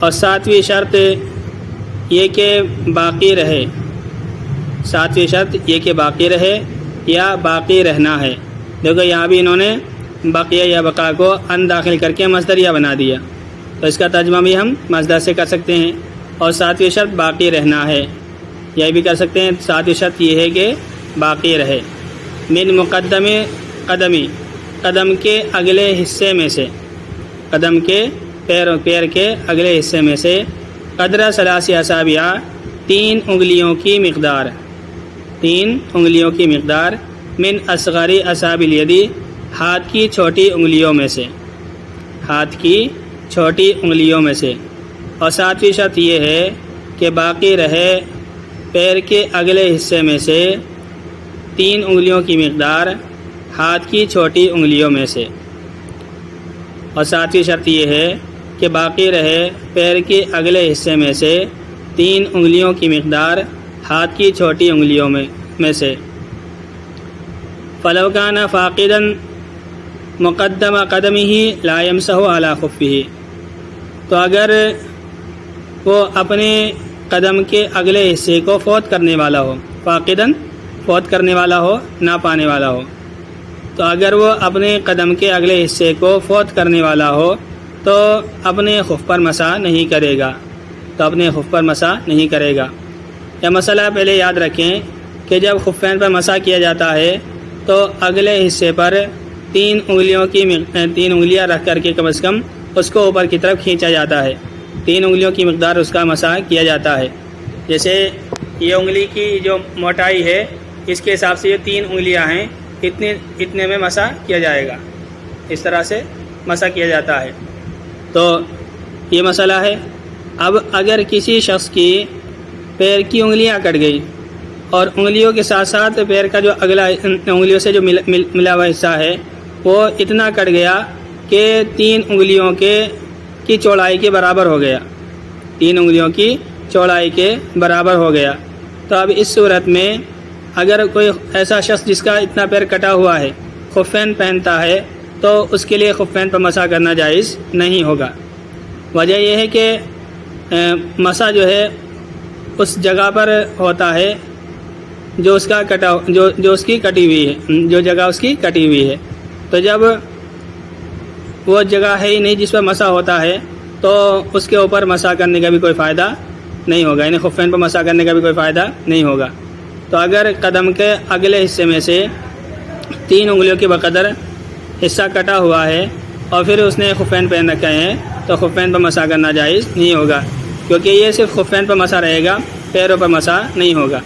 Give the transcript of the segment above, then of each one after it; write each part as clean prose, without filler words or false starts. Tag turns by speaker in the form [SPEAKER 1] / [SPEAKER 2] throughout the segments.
[SPEAKER 1] اور ساتویں شرط یہ کہ باقی رہے، ساتویں شرط یہ کہ باقی رہے یا باقی رہنا ہے۔ دیکھو یہاں بھی انہوں نے بقیہ یا بقا کو ان داخل کر کے مصدریہ بنا دیا، تو اس کا ترجمہ بھی ہم مصدر سے کر سکتے ہیں۔ اور ساتویں شرط باقی رہنا ہے، یہ بھی کر سکتے ہیں۔ ساتویں شرط یہ ہے کہ باقی رہے۔ من مقدم قدمی، قدم کے اگلے حصے میں سے، قدم کے پیر کے اگلے حصے میں سے، قدر ثلاث اصابع، 3 انگلیوں کی مقدار، 3 انگلیوں کی مقدار، من اصغر اصابع الید، ہاتھ کی چھوٹی انگلیوں میں سے، ہاتھ کی چھوٹی انگلیوں میں سے۔ اور ساتویں شرط یہ ہے کہ باقی رہے پیر کے اگلے حصے میں سے 3 انگلیوں کی مقدار، ہاتھ کی چھوٹی انگلیوں میں سے۔ اور ساتویں شرط یہ ہے کہ باقی رہے پیر کے اگلے حصے میں سے 3 انگلیوں کی مقدار، ہاتھ کی چھوٹی انگلیوں میں سے۔ فلو کان فاقدا مقدم قدمہ لا یمسح علی خفہ، تو اگر وہ اپنے قدم کے اگلے حصے کو فوت کرنے والا ہو، فاقدن فوت کرنے والا ہو، نہ پانے والا ہو، تو اگر وہ اپنے قدم کے اگلے حصے کو فوت کرنے والا ہو تو اپنے خف پر مسح نہیں کرے گا، تو اپنے خف پر مسح نہیں کرے گا۔ یہ مسئلہ پہلے یاد رکھیں کہ جب خفین پر مسح کیا جاتا ہے تو اگلے حصے پر 3 انگلیاں رکھ کر کے کم از کم اس کو اوپر کی طرف کھینچا جاتا ہے، 3 انگلیوں کی مقدار اس کا مسح کیا جاتا ہے۔ جیسے یہ انگلی کی جو موٹائی ہے اس کے حساب سے یہ 3 انگلیاں ہیں، اتنے میں مسح کیا جائے گا، اس طرح سے مسح کیا جاتا ہے۔ تو یہ مسئلہ ہے۔ اب اگر کسی شخص کی پیر کی انگلیاں کٹ گئی اور انگلیوں کے ساتھ ساتھ پیر کا جو اگلا انگلیوں سے جو ملا ہوا حصہ ہے وہ اتنا کٹ گیا کہ 3 انگلیوں کی چوڑائی کے برابر ہو گیا، 3 انگلیوں کی چوڑائی کے برابر ہو گیا، تو اب اس صورت میں اگر کوئی ایسا شخص جس کا اتنا پیر کٹا ہوا ہے خفین پہنتا ہے تو اس کے لیے خفین پر مسح کرنا جائز نہیں ہوگا۔ وجہ یہ ہے کہ مسح جو ہے اس جگہ پر ہوتا ہے جو اس کا جو اس کی کٹی ہوئی ہے، جو جگہ اس کی کٹی ہوئی ہے، تو جب وہ جگہ ہے ہی نہیں جس پر مسح ہوتا ہے تو اس کے اوپر مسح کرنے کا بھی کوئی فائدہ نہیں ہوگا، یعنی خفین پر مسح کرنے کا بھی کوئی فائدہ نہیں ہوگا۔ تو اگر قدم کے اگلے حصے میں سے 3 انگلیوں کے بقدر حصہ کٹا ہوا ہے اور پھر اس نے خفین پہن رکھے ہیں تو خفین پر مسح کرنا جائز نہیں ہوگا، کیونکہ یہ صرف خفین پر مسح رہے گا، پیروں پر مسح نہیں ہوگا،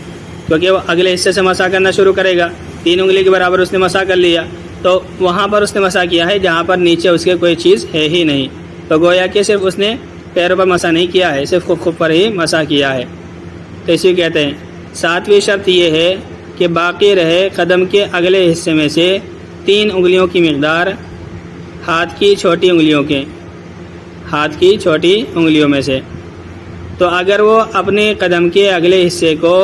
[SPEAKER 1] کیونکہ وہ اگلے حصے سے مسح کرنا شروع کرے گا۔ 3 انگلی کے برابر اس نے مسح کر لیا تو وہاں پر اس نے مسح کیا ہے جہاں پر نیچے اس کے کوئی چیز ہے ہی نہیں، تو گویا کہ صرف اس نے پیروں پر مسح نہیں کیا ہے، صرف خف پر ہی مسح کیا ہے۔ تو اسی کہتے ہیں 7ویں شرط یہ ہے کہ باقی رہے قدم کے اگلے حصے میں سے 3 انگلیوں کی مقدار، ہاتھ کی چھوٹی انگلیوں میں سے۔ تو اگر وہ اپنے قدم کے اگلے حصے کو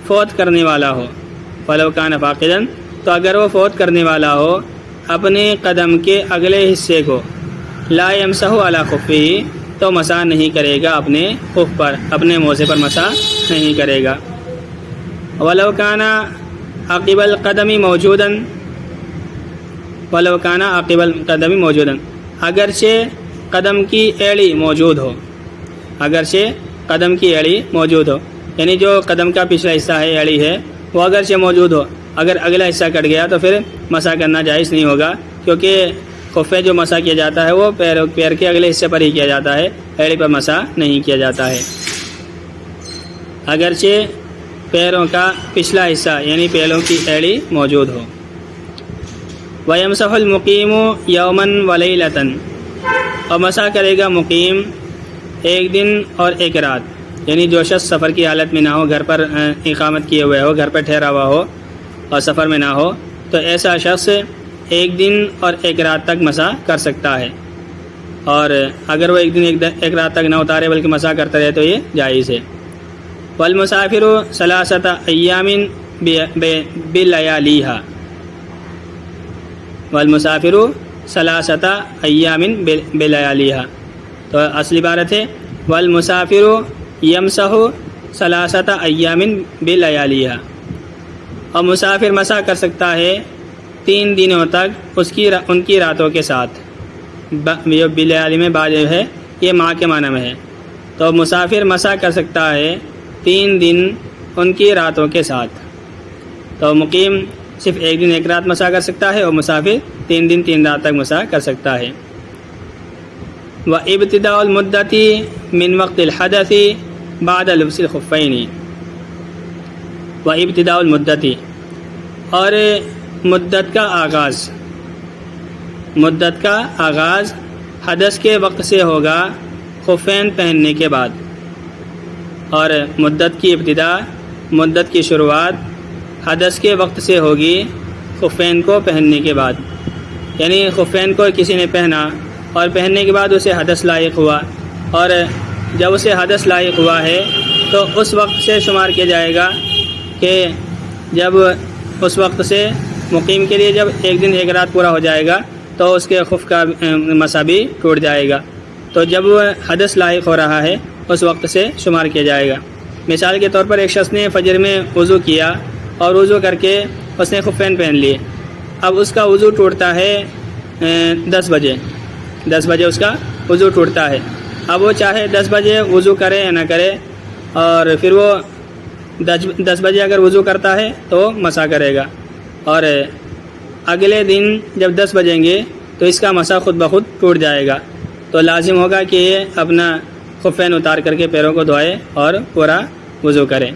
[SPEAKER 1] فوت کرنے والا ہو، فلو کان فاقدن، تو اگر وہ فوت کرنے والا ہو اپنے قدم کے اگلے حصے کو، لا یمسح علی خفہ، تو مسح نہیں کرے گا اپنے خف پر، اپنے موزے پر مسح نہیں کرے گا۔ ولو کان عقب القدم موجودا، ولو کان عقب القدم موجودا، اگرچہ قدم کی ایڑی موجود ہو، اگرچہ قدم کی ایڑی موجود ہو، یعنی جو قدم کا پچھلا حصہ ہے، ایڑی ہے، وہ اگرچہ موجود ہو، اگر اگلا حصہ کٹ گیا تو پھر مسح کرنا جائز نہیں ہوگا، کیونکہ خفے جو مسح کیا جاتا ہے وہ پیر کے اگلے حصے پر ہی کیا جاتا ہے، ایڑی پر مسح نہیں کیا جاتا ہے۔ اگرچہ پیروں کا پچھلا حصہ یعنی پیروں کی ایڑی موجود ہو۔ وَيَمْسَحُ الْمُقِيمُ يَوْمًا وَلَيْلَةً، اور مسح کرے گا مقیم 1 دن اور 1 رات، یعنی جو شخص سفر کی حالت میں نہ ہو، گھر پر اقامت کیے ہوئے ہو، گھر پر ٹھہرا ہوا ہو اور سفر میں نہ ہو، تو ایسا شخص 1 دن اور 1 رات تک مسح کر سکتا ہے، اور اگر وہ 1 دن 1 رات تک نہ اتارے بلکہ مسح کرتا رہے تو یہ جائز ہے۔ والمسافر 3 ایام بلیالیہا، والمسافر 3 ایام بلیالیہا، تو اصلی عبارت ہے والمسافر یمسح ثلاثۃ ایام بلیالیہا، اور مسافر مسح کر سکتا ہے 3 دنوں تک ان کی راتوں کے ساتھ. یہ بلیالی میں با جو ہے یہ ماہ کے معنی میں ہے، تو مسافر مسح کر سکتا ہے 3 دن ان کی راتوں کے ساتھ. تو مقیم صرف 1 دن 1 رات مسح کر سکتا ہے، اور مسافر 3 دن 3 رات تک مسح کر سکتا ہے. وابتداء المدت من وقت الحدث بعد لبس الخفین. وابتداء المدت، اور مدت کا آغاز حدث کے وقت سے ہوگا خفین پہننے کے بعد، اور مدت کی ابتدا، مدت کی شروعات حدث کے وقت سے ہوگی خفین کو پہننے کے بعد. یعنی خفین کو کسی نے پہنا اور پہننے کے بعد اسے حدث لاحق ہوا، اور جب اسے حدث لاحق ہوا ہے تو اس وقت سے شمار کیا جائے گا کہ جب اس وقت سے مقیم کے لیے جب 1 دن 1 رات پورا ہو جائے گا تو اس کے خف کا مسح بھی ٹوٹ جائے گا. تو جب حدث لاحق ہو رہا ہے اس وقت سے شمار کیا جائے گا. مثال کے طور پر ایک شخص نے فجر میں وضو کیا اور وضو کر کے اس نے خفین پہن لیے. اب اس کا وضو ٹوٹتا ہے 10 بجے اس کا وضو ٹوٹتا ہے. اب وہ چاہے 10 بجے وضو کرے یا نہ کرے، اور پھر وہ 10 بجے اگر وضو کرتا ہے تو مسح کرے گا، اور اگلے دن جب 10 بجیں گے تو اس کا مسح خود بخود ٹوٹ جائے گا. تو لازم ہوگا کہ یہ اپنا خفین اتار کر کے پیروں کو دھوئے اور پورا وضو کرے.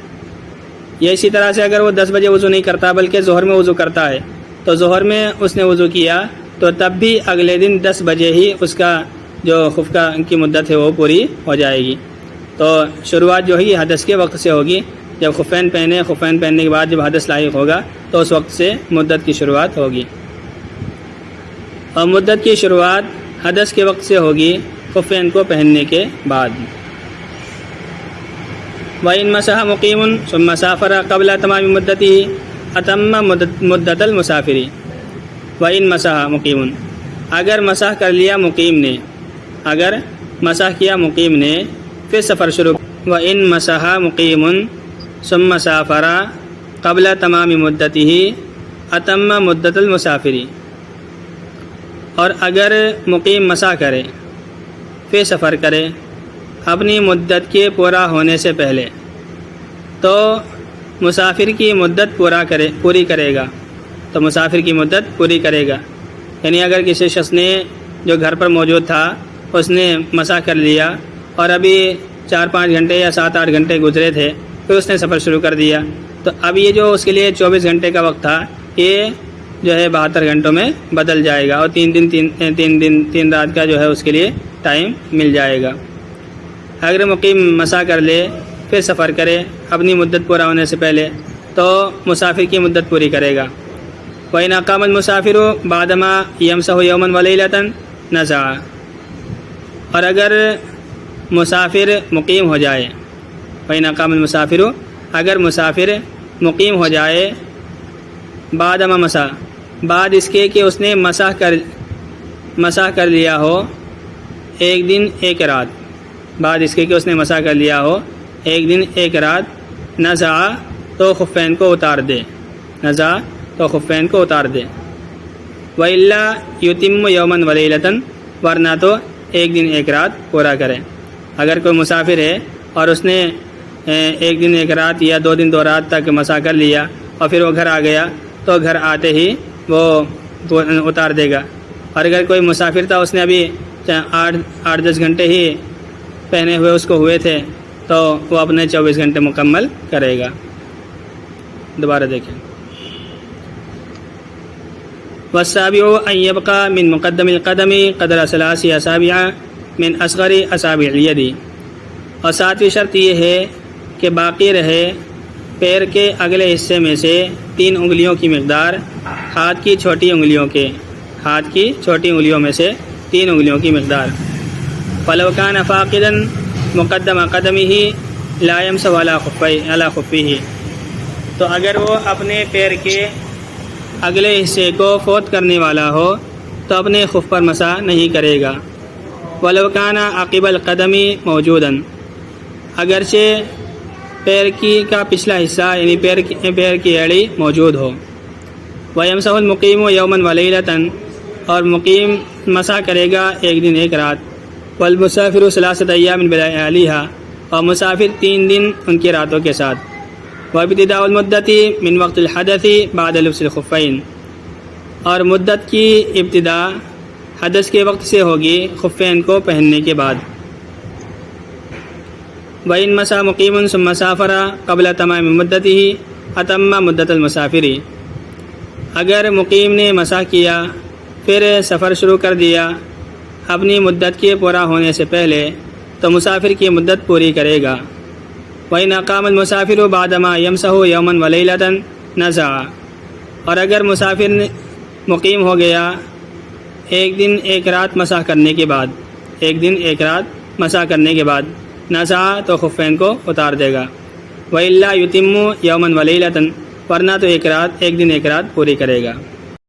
[SPEAKER 1] یہ اسی طرح سے اگر وہ 10 بجے وضو نہیں کرتا بلکہ ظہر میں وضو کرتا ہے، تو ظہر میں اس نے وضو کیا تو تب بھی اگلے دن 10 بجے ہی اس کا جو خف کی مدت ہے وہ پوری ہو جائے گی. تو شروعات جو ہے حدث کے وقت سے ہوگی. جب خفین پہننے کے بعد جب حدث لاحق ہوگا تو اس وقت سے مدت کی شروعات ہوگی، اور مدت کی شروعات حدث کے وقت سے ہوگی خفین کو پہننے کے بعد. وَإِن مَسَحَ مُقِيمٌ ثُمَّ سَافَرَ قَبْلَ تَمَامِ مُدَّتِهِ أَتَمَّ مُدَّتَ الْمُسَافِرِ. وَإِن مَسَحَ مُقِيمٌ، اگر مسح کر لیا مقیم نے، اگر مسح کیا مقیم نے پھر سفر شروع. وَإِن مَسَحَ مُقِيمٌ ثُمَّ سَافَرَ قَبْلَ تَمَامِ مُدَّتِهِ أَتَمَّ مُدَّتَ الْمُسَافِرِ. اور اگر مقیم مسح کرے پھر سفر کرے اپنی مدت کے پورا ہونے سے پہلے تو مسافر کی مدت پوری کرے گا. تو مسافر کی مدت پوری کرے گا. یعنی اگر کسی شخص نے جو گھر پر موجود تھا اس نے مسح کر لیا اور ابھی 4-5 گھنٹے یا 7-8 گھنٹے گزرے تھے پھر اس نے سفر شروع کر دیا، تو اب یہ جو اس کے لیے 24 گھنٹے کا وقت تھا یہ جو ہے 72 گھنٹوں میں بدل جائے گا، اور 3 رات کا جو ہے اس کے لیے ٹائم مل جائے گا. اگر مقیم مسح کر لے پھر سفر کرے اپنی مدت پورا ہونے سے پہلے تو مسافر کی مدت پوری کرے گا. وَإِنْ أَقَامَ الْمُسَافِرُ بَعْدَمَا يَمْسَحُ يَوْمًا وَلَيْلَةً نَزَعَ. اور اگر مسافر مقیم ہو جائے، وَإِنْ أَقَامَ الْمُسَافِرُ، اگر مسافر مقیم ہو جائے بعدما مسح، بعد اس کے کہ اس نے مسح کر لیا ہو 1 دن 1 رات، بعد اس کے کہ اس نے مسح کر لیا ہو 1 دن 1 رات، نزع تو خفین کو اتار دے، نزع تو خفین کو اتار دے. وَإِلَّا يُتِمُّ يَوْمًا وَلَيْلَةً، ورنہ تو 1 دن 1 رات پورا کرے. اگر کوئی مسافر ہے اور اس نے 1 دن 1 رات یا 2 دن 2 رات تک مسح کر لیا اور پھر وہ گھر آ گیا تو گھر آتے ہی وہ اتار دے گا. اور اگر کوئی مسافر تھا اس نے ابھی 8-10 گھنٹے ہی پہنے ہوئے اس کو ہوئے تھے تو وہ اپنے 24 گھنٹے مکمل کرے گا. دوبارہ دیکھیں. والسابع أن يبقى من مقدم القدم قدر 3 أصابع من أصغر أصابع اليد. اور 7ویں شرط یہ ہے کہ باقی رہے پیر کے اگلے حصے میں سے 3 انگلیوں کی مقدار ہاتھ کی چھوٹی انگلیوں میں سے 3 انگلیوں کی مقدار. فلو كان فاقدا مقدم قدمه لا يمسح على خفيه. تو اگر وہ اپنے پیر کے اگلے حصے کو فوت کرنے والا ہو تو اپنے خف پر مسح نہیں کرے گا. ولو کان عقب القدم موجودا، اگرچہ پیر کا پچھلا حصہ یعنی پیر کی ایڑی موجود ہو. ویمسح المقیم یوما ولیلۃ، اور مقیم مسح کرے گا ایک دن ایک رات. والمسافر ثلاثۃ ایام بلیالیھا، اور مسافر 3 دن ان کی راتوں کے ساتھ. وابتداء المدت من وقت الحدث بعد لبس الخفین، اور مدت کی ابتدا حدث کے وقت سے ہوگی خفین کو پہننے کے بعد. وَإِن مَسَا مُقِيمٌ ثُمَّ سَافَرَ قبل تمام مدته أتم مدت المسافری، اگر مقیم نے مسح کیا پھر سفر شروع کر دیا اپنی مدت کے پورا ہونے سے پہلے تو مسافر کی مدت پوری کرے گا. وَإِنْ أَقَامَ الْمُسَافِرُ بَعْدَمَا يَمْسَحُ يَوْمًا وَلَيْلَةً نَزَعَ، اور اگر مسافر مقیم ہو گیا ایک دن ایک رات مسح کرنے کے بعد، نزع تو خفین کو اتار دے گا. وَإِلَّا يُتِمُّ يَوْمًا وَلَيْلَةً، ورنہ تو ایک دن ایک رات پوری کرے گا.